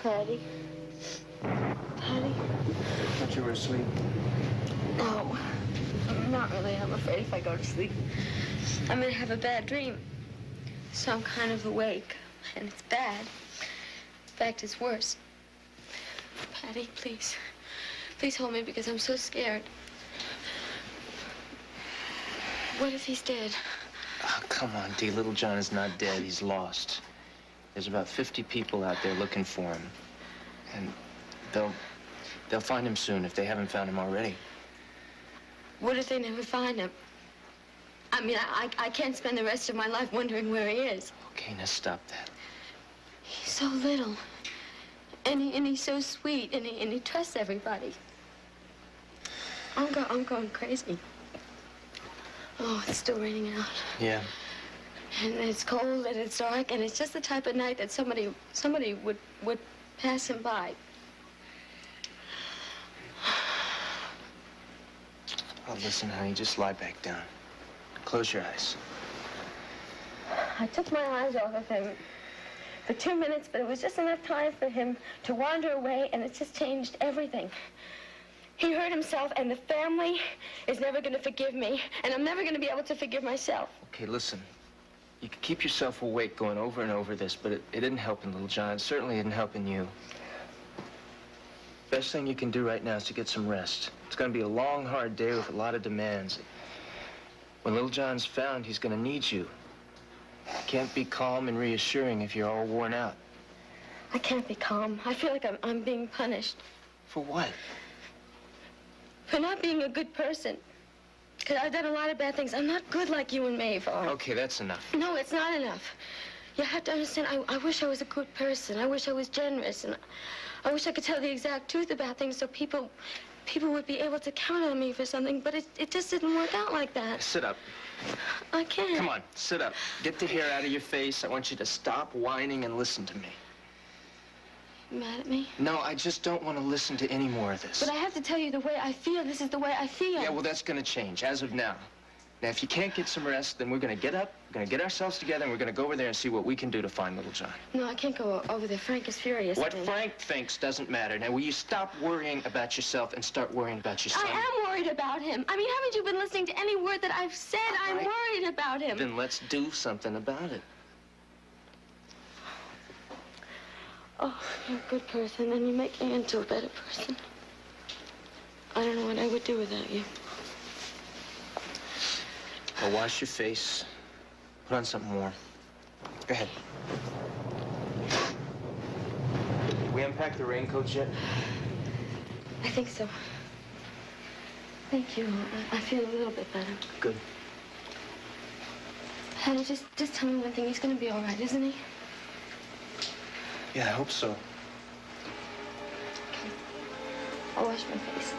Patty. Patty? Thought you were asleep. No, not really. I'm afraid if I go to sleep, I'm gonna have a bad dream. So I'm kind of awake, and it's bad. In fact, it's worse. Patty, please. Please hold me because I'm so scared. What if he's dead? Oh, come on, Dee. Little John is not dead. He's lost. There's about 50 people out there looking for him. And they'll find him soon if they haven't found him already. What if they never find him? I mean, I can't spend the rest of my life wondering where he is. Okay, now stop that. He's so little. And he's so sweet, and he trusts everybody. I'm going crazy. Oh, it's still raining out. Yeah. And it's cold, and it's dark, and it's just the type of night that somebody would pass him by. Oh, listen, honey, just lie back down. Close your eyes. I took my eyes off of him for 2 minutes, but it was just enough time for him to wander away, and it just changed everything. He hurt himself, and the family is never going to forgive me, and I'm never going to be able to forgive myself. Okay, listen. You could keep yourself awake going over and over this, but it didn't help in Little John. It certainly didn't help in you. Best thing you can do right now is to get some rest. It's going to be a long, hard day with a lot of demands. When Little John's found, he's going to need you. You can't be calm and reassuring if you're all worn out. I can't be calm. I feel like I'm being punished. For what? For not being a good person. Because I've done a lot of bad things. I'm not good like you and Maeve are. Okay, that's enough. No, it's not enough. You have to understand, I wish I was a good person. I wish I was generous. And I wish I could tell the exact truth about things so people would be able to count on me for something. But it just didn't work out like that. Sit up. I can't. Come on, sit up. Get the hair out of your face. I want you to stop whining and listen to me. You mad at me? No, I just don't want to listen to any more of this. But I have to tell you the way I feel. This is the way I feel. Yeah, well, that's going to change as of now. Now, if you can't get some rest, then we're going to get up, we're going to get ourselves together, and we're going to go over there and see what we can do to find Little John. No, I can't go over there. Frank is furious. What Frank thinks doesn't matter. Now, will you stop worrying about yourself and start worrying about your son? I am worried about him. I mean, haven't you been listening to any word that I've said? I'm worried about him. Then let's do something about it. Oh, you're a good person, and you make me into a better person. I don't know what I would do without you. Well, wash your face. Put on something warm. Go ahead. We unpacked the raincoats yet? I think so. Thank you. I feel a little bit better. Good. Honey, just tell me one thing. He's going to be all right, isn't he? Yeah, I hope so. Okay. I'll wash my face.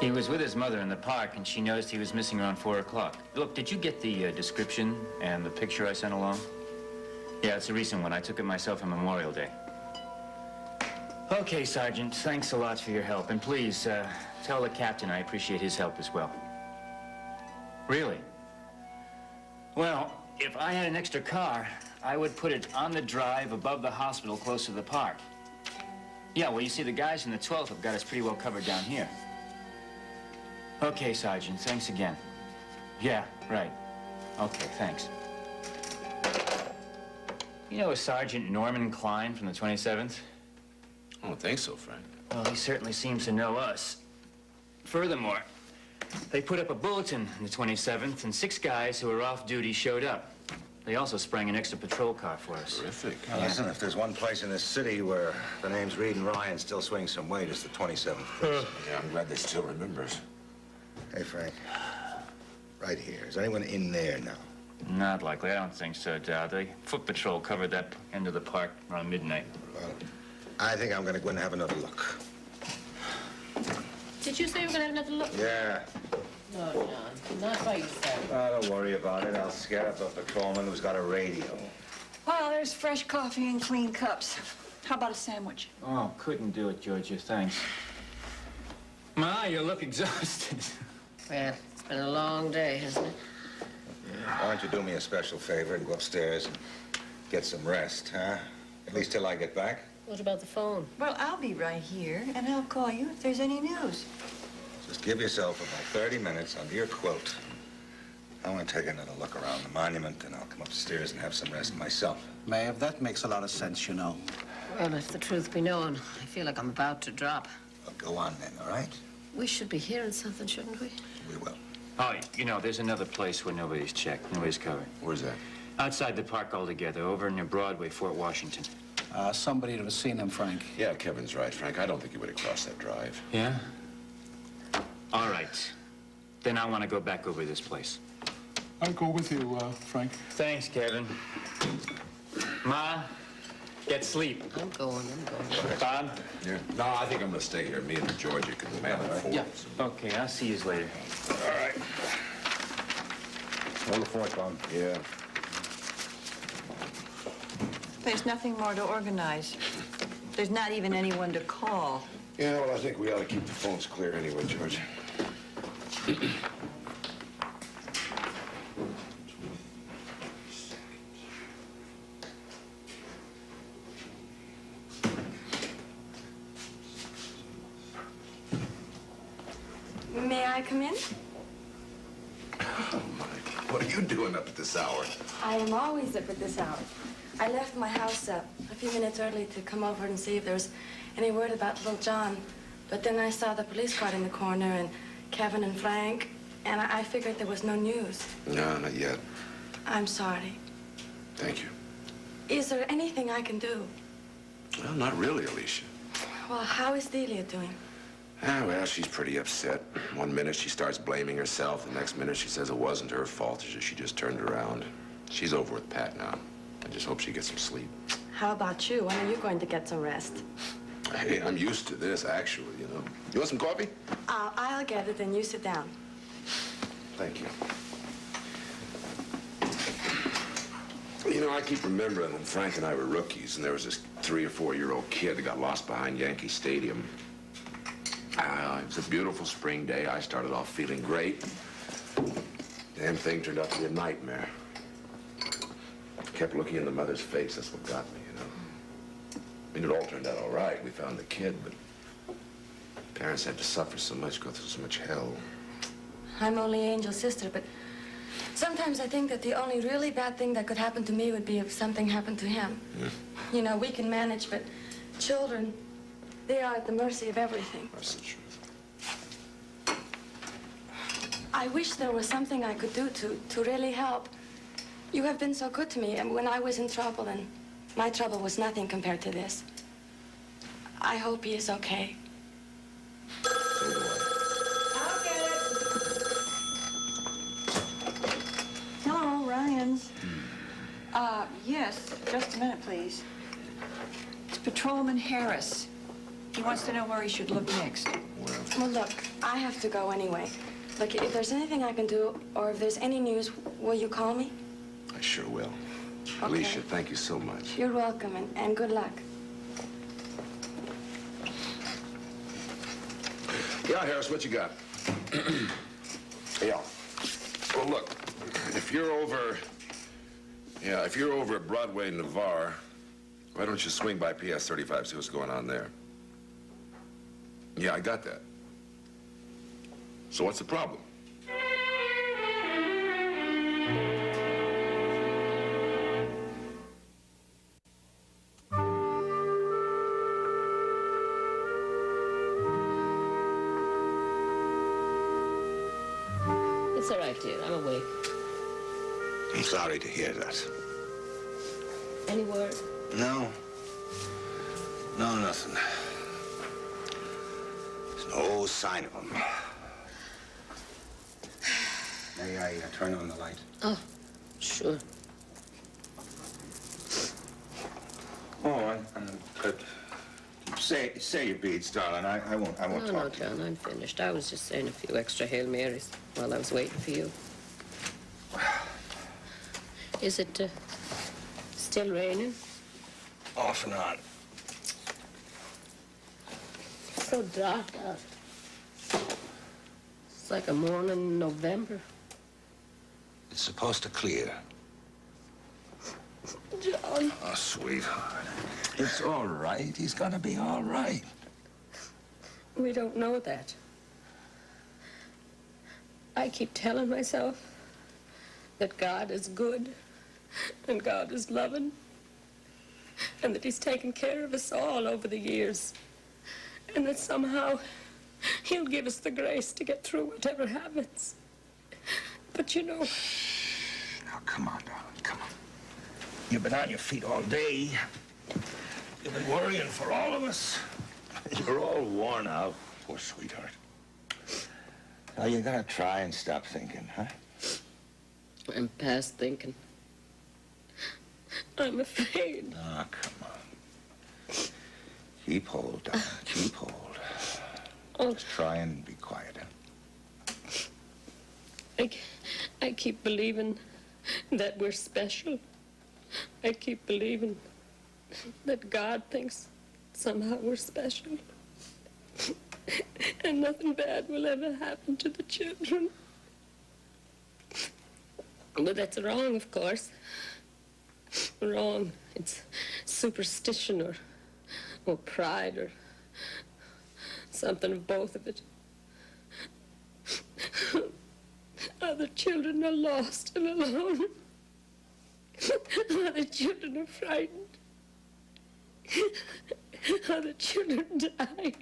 He was with his mother in the park, and she noticed he was missing around 4 o'clock. Look, did you get the description and the picture I sent along? Yeah, it's a recent one. I took it myself on Memorial Day. Okay, Sergeant, thanks a lot for your help. And please, tell the captain I appreciate his help as well. Really? Well, if I had an extra car, I would put it on the drive above the hospital close to the park. Yeah, well, you see, the guys from the 12th have got us pretty well covered down here. Okay, Sergeant, thanks again. Yeah, right. Okay, thanks. You know Sergeant Norman Klein from the 27th? I don't think so, Frank. Well, he certainly seems to know us. Furthermore, They put up a bulletin on the 27th, and 6 guys who were off duty showed up. They also sprang an extra patrol car for us. Terrific. Now, listen, if there's one place in this city where the names Reed and Ryan still swing some weight, it's the 27th. Yeah, I'm glad they still remembers. Hey, Frank. Right here. Is anyone in there now? Not likely. I don't think so, Dow. The foot patrol covered that end of the park around midnight. Well, I think I'm going to go in and have another look. Did you say you were gonna have another look? Yeah. No, John, not by yourself. Oh, don't worry about it. I'll scare up a patrolman who's got a radio. Well, there's fresh coffee and clean cups. How about a sandwich? Oh, couldn't do it, Georgia. Thanks. Ma, you look exhausted. Well, it's been a long day, hasn't it? Why don't you do me a special favor and go upstairs and get some rest, huh? At least till I get back. What about the phone? Well, I'll be right here, and I'll call you if there's any news. Just give yourself about 30 minutes under your quilt. I want to take another look around the monument, and I'll come upstairs and have some rest myself. Maeve, that makes a lot of sense, you know. Well, if the truth be known, I feel like I'm about to drop. Well, go on then, all right? We should be hearing something, shouldn't we? We will. Oh, you know, there's another place where nobody's checked, nobody's covered. Where's that? Outside the park altogether, over near Broadway, Fort Washington. Somebody would have seen him, Frank. Yeah, Kevin's right, Frank. I don't think he would have crossed that drive. Yeah? All right. Then I want to go back over this place. I'll go with you, Frank. Thanks, Kevin. Ma, get sleep. I'm going. Bob? Yeah. No, I think I'm gonna stay here. Me and Georgia can man it for Yeah. Okay, I'll see you later. All right. Hold the fort, Bob. Yeah. There's nothing more to organize. There's not even anyone to call. Yeah, well, I think we ought to keep the phones clear anyway, George. May I come in? Oh, my. What are you doing up at this hour? I am always up at this hour. I left my house a few minutes early to come over and see if there was any word about little John. But then I saw the police car in the corner and Kevin and Frank, and I figured there was no news. No, not yet. I'm sorry. Thank you. Is there anything I can do? Well, not really, Alicia. Well, how is Delia doing? Ah, well, she's pretty upset. One minute she starts blaming herself. The next minute she says it wasn't her fault. She just turned around. She's over with Pat now. I just hope she gets some sleep. How about you? When are you going to get some rest? Hey, I'm used to this, actually, you know. You want some coffee? I'll get it, and you sit down. Thank you. You know, I keep remembering when Frank and I were rookies, and there was this 3 or 4-year-old kid that got lost behind Yankee Stadium. It was a beautiful spring day. I started off feeling great. Damn thing turned out to be a nightmare. Kept looking in the mother's face. That's what got me, you know. I mean, it all turned out all right. We found the kid, but parents had to suffer so much, go through so much hell. I'm only Angel's sister, but sometimes I think that the only really bad thing that could happen to me would be if something happened to him. Yeah. You know, we can manage, but children, they are at the mercy of everything. That's the truth. I wish there was something I could do to really help. You have been so good to me, and when I was in trouble, and my trouble was nothing compared to this. I hope he is okay. So do I. Hello, Ryan's. Yes, just a minute, please. It's Patrolman Harris. He wants to know where he should look next. Well, look, I have to go anyway. Look, if there's anything I can do, or if there's any news, will you call me? I sure will. Okay. Alicia, thank you so much. You're welcome, and good luck. Yeah, Harris, what you got? Yeah. Well, look, if you're over at Broadway, Navarre, why don't you swing by PS 35, see what's going on there? Yeah, I got that. So what's the problem? It's all right, dear. I'm awake. I'm sorry to hear that. Any word? No. No, nothing. There's no sign of him. May I turn on the light? Oh, sure. Oh, good. Say your beads, darling. I won't No, talk. no, John, I'm finished. I was just saying a few extra Hail Marys while I was waiting for you. Is it still raining? Off and on. It's so dark out. It's like a morning in November. It's supposed to clear. John. Oh, sweetheart. It's all right. He's gonna be all right. We don't know that. I keep telling myself that God is good and God is loving and that he's taken care of us all over the years and that somehow he'll give us the grace to get through whatever happens. But you know... Now, come on, darling. Come on. You've been on your feet all day. You've been worrying for all of us. You're all worn out. Poor sweetheart. Now, you gotta try and stop thinking, huh? I'm past thinking. I'm afraid. Ah, come on. Keep hold, darling. Keep hold. Oh. Just try and be quiet. I keep believing that we're special. I keep believing that God thinks somehow we're special. And nothing bad will ever happen to the children. But that's wrong, of course. Wrong. It's superstition or pride or something of both of it. Other children are lost and alone. Other children are frightened. Other children die.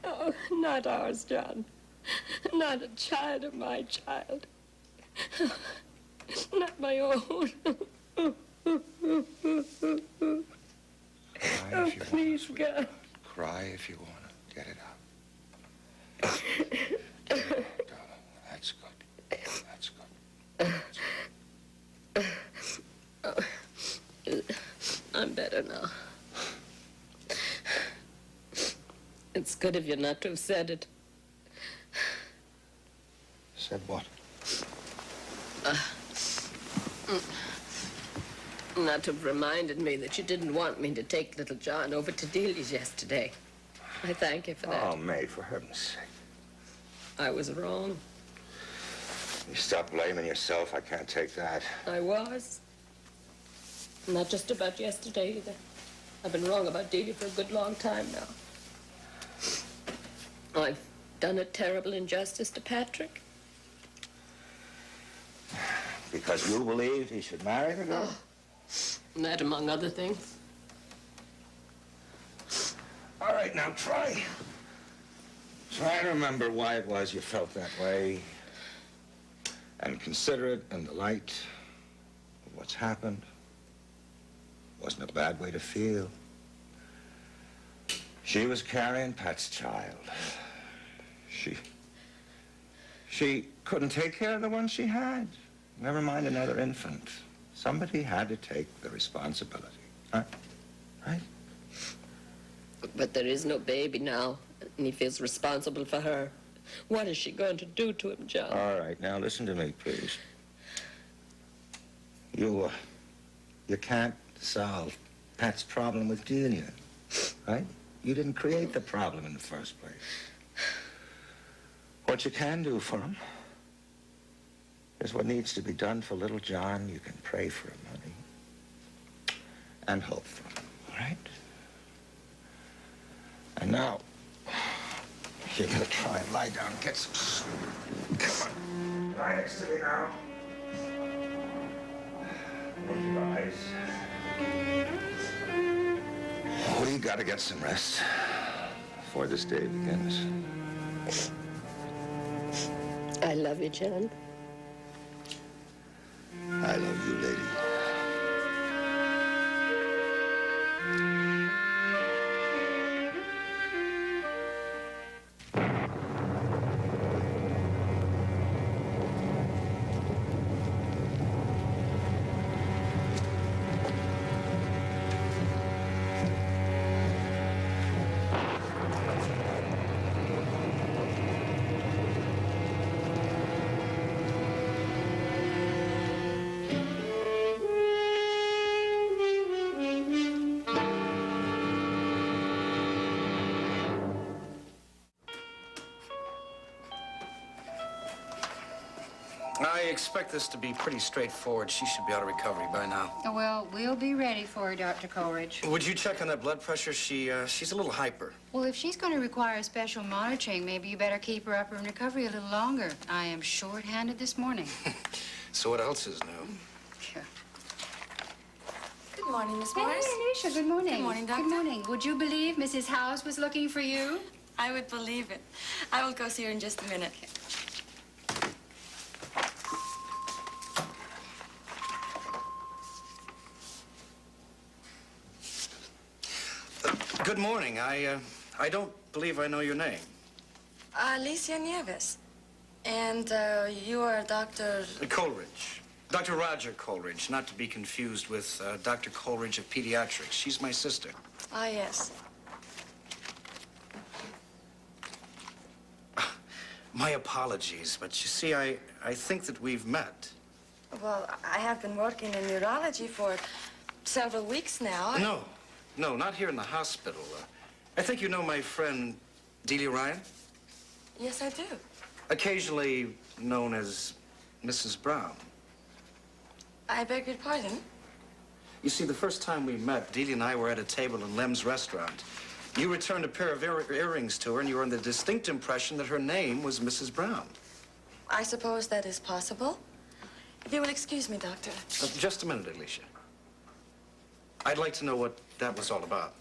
Oh, not ours, John. Not a child of my child. Not my own. Cry Oh, if you please, want, God. Cry if you want to. Get it out. Darling, that's good. That's good. That's good. I'm better now. It's good of you not to have said it. Said what? Not to have reminded me that you didn't want me to take little John over to Delia's yesterday. I thank you for that. Oh, May, for heaven's sake. I was wrong. You stop blaming yourself. I can't take that. I was. Not just about yesterday either. I've been wrong about Delia for a good long time now. I've done a terrible injustice to Patrick. Because you believed he should marry the girl? That among other things. All right, now try. Try to remember why it was you felt that way. And consider it in the light of what's happened. Wasn't a bad way to feel. She was carrying Pat's child. She couldn't take care of the one she had. Never mind another infant. Somebody had to take the responsibility. Huh? Right? But there is no baby now, and he feels responsible for her. What is she going to do to him, John? All right, now listen to me, please. You can't solve Pat's problem with Delia, right? You didn't create the problem in the first place. What you can do for him is what needs to be done for little John. You can pray for him, honey, and hope for him, all right? And now, you're gonna try and lie down and get some sleep. Come on. Lie next to me now. Close your eyes. We gotta get some rest before this day begins. I love you, John. I love you, lady. I expect this to be pretty straightforward. She should be out of recovery by now. Well, we'll be ready for her, Dr. Coleridge. Would you check on that blood pressure? She's a little hyper. Well, if she's going to require special monitoring, maybe you better keep her up in recovery a little longer. I am short-handed this morning. So what else is new? Yeah. Good morning, Miss Hey, Morris. Alicia, good morning. Good morning, Doctor. Good morning. Would you believe Mrs. House was looking for you? I would believe it. I will go see her in just a minute. Good morning. I don't believe I know your name. Alicia Nieves. And you are Dr. Coleridge. Dr. Roger Coleridge, not to be confused with Dr. Coleridge of Pediatrics. She's my sister. Ah, yes. My apologies, but you see, I think that we've met. Well, I have been working in neurology for several weeks now. No, not here in the hospital. I think you know my friend, Delia Ryan? Yes, I do. Occasionally known as Mrs. Brown. I beg your pardon? You see, the first time we met, Delia and I were at a table in Lem's restaurant. You returned a pair of earrings to her, and you were under the distinct impression that her name was Mrs. Brown. I suppose that is possible. If you will excuse me, Doctor. Just a minute, Alicia. I'd like to know what that was all about.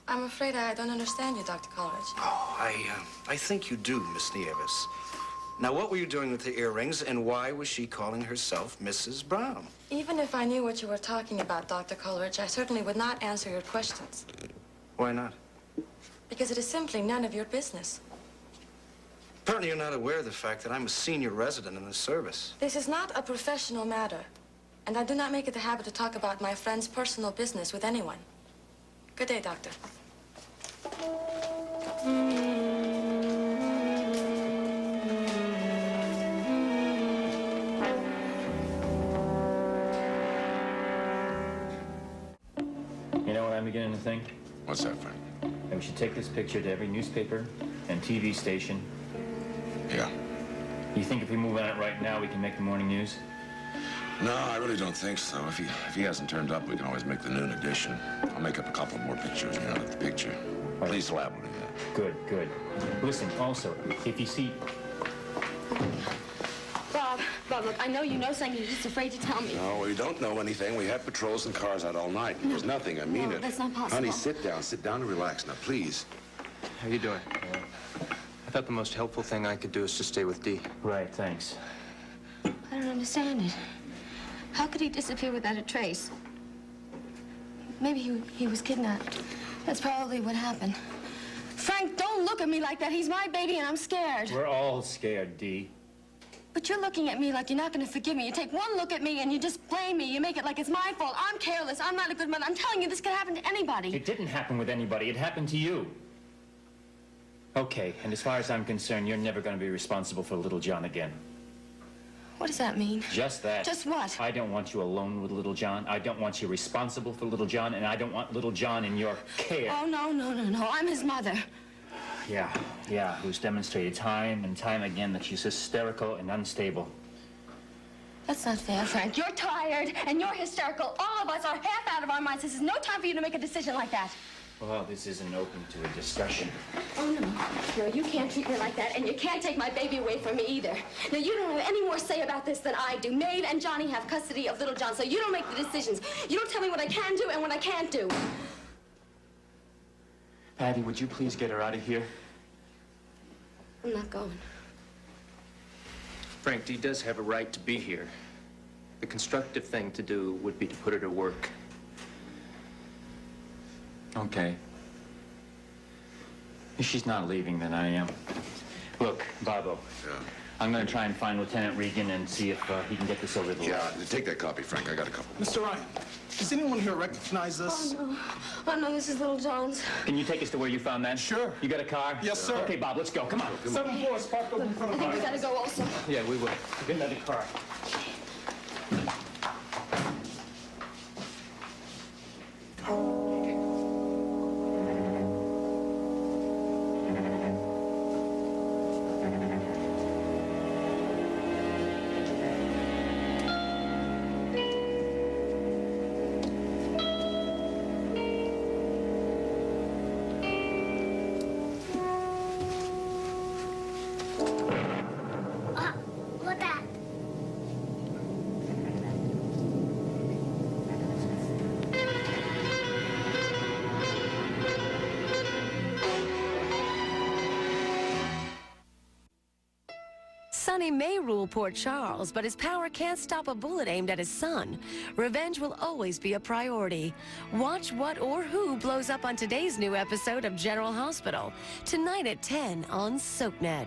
I'm afraid I don't understand you, Dr. Coleridge. Oh, I think you do, Miss Nieves. Now, what were you doing with the earrings, and why was she calling herself Mrs. Brown? Even if I knew what you were talking about, Dr. Coleridge, I certainly would not answer your questions. Why not? Because it is simply none of your business. Apparently you're not aware of the fact that I'm a senior resident in the service. This is not a professional matter, and I do not make it a habit to talk about my friend's personal business with anyone. Good day, Doctor. You know what I'm beginning to think? What's that, Frank? That we should take this picture to every newspaper and TV station. Yeah. You think if we move on it right now, we can make the morning news? No, I really don't think so. If he hasn't turned up, we can always make the noon edition. I'll make up a couple more pictures, you know, of the picture. Police lab will do that. Good, good. Listen, also, if you see... Bob, look, I know you know something. You're just afraid to tell me. No, we don't know anything. We have patrols and cars out all night. There's nothing. I mean it. That's not possible. Honey, sit down and relax now, please. How you doing? I thought the most helpful thing I could do is to stay with Dee. Right, thanks. I don't understand it. How could he disappear without a trace? Maybe he was kidnapped. That's probably what happened. Frank, don't look at me like that. He's my baby and I'm scared. We're all scared, Dee. But you're looking at me like you're not going to forgive me. You take one look at me and you just blame me. You make it like it's my fault. I'm careless. I'm not a good mother. I'm telling you, this could happen to anybody. It didn't happen with anybody. It happened to you. Okay, and as far as I'm concerned, you're never going to be responsible for little John again. What does that mean? Just that. Just what? I don't want you alone with little John. I don't want you responsible for little John, and I don't want little John in your care. Oh, no. I'm his mother. Yeah, who's demonstrated time and time again that she's hysterical and unstable. That's not fair, Frank. You're tired and you're hysterical. All of us are half out of our minds. This is no time for you to make a decision like that. Well, this isn't open to a discussion. Oh, no, you can't treat me like that, and you can't take my baby away from me either. Now, you don't have any more say about this than I do. Maeve and Johnny have custody of little John, so you don't make the decisions. You don't tell me what I can do and what I can't do. Patty, would you please get her out of here? I'm not going. Frank, Dee does have a right to be here. The constructive thing to do would be to put her to work. Okay. If she's not leaving, then I am. Look, Bobo. Yeah. I'm going to try and find Lieutenant Regan and see if he can get this over the line. Yeah, take that copy, Frank. I got a couple. Mr. Ryan, does anyone here recognize us? Oh, no, this is Little John's. Can you take us to where you found that? Sure. You got a car? Yes, sir. Okay, Bob, let's go. Come on. 7th floor is parked over in front of We ours. gotta go also. Yeah, we will. Get another car. Look at. Sonny may rule Port Charles, but his power can't stop a bullet aimed at his son. Revenge will always be a priority. Watch what or who blows up on today's new episode of General Hospital, tonight at 10 on SoapNet.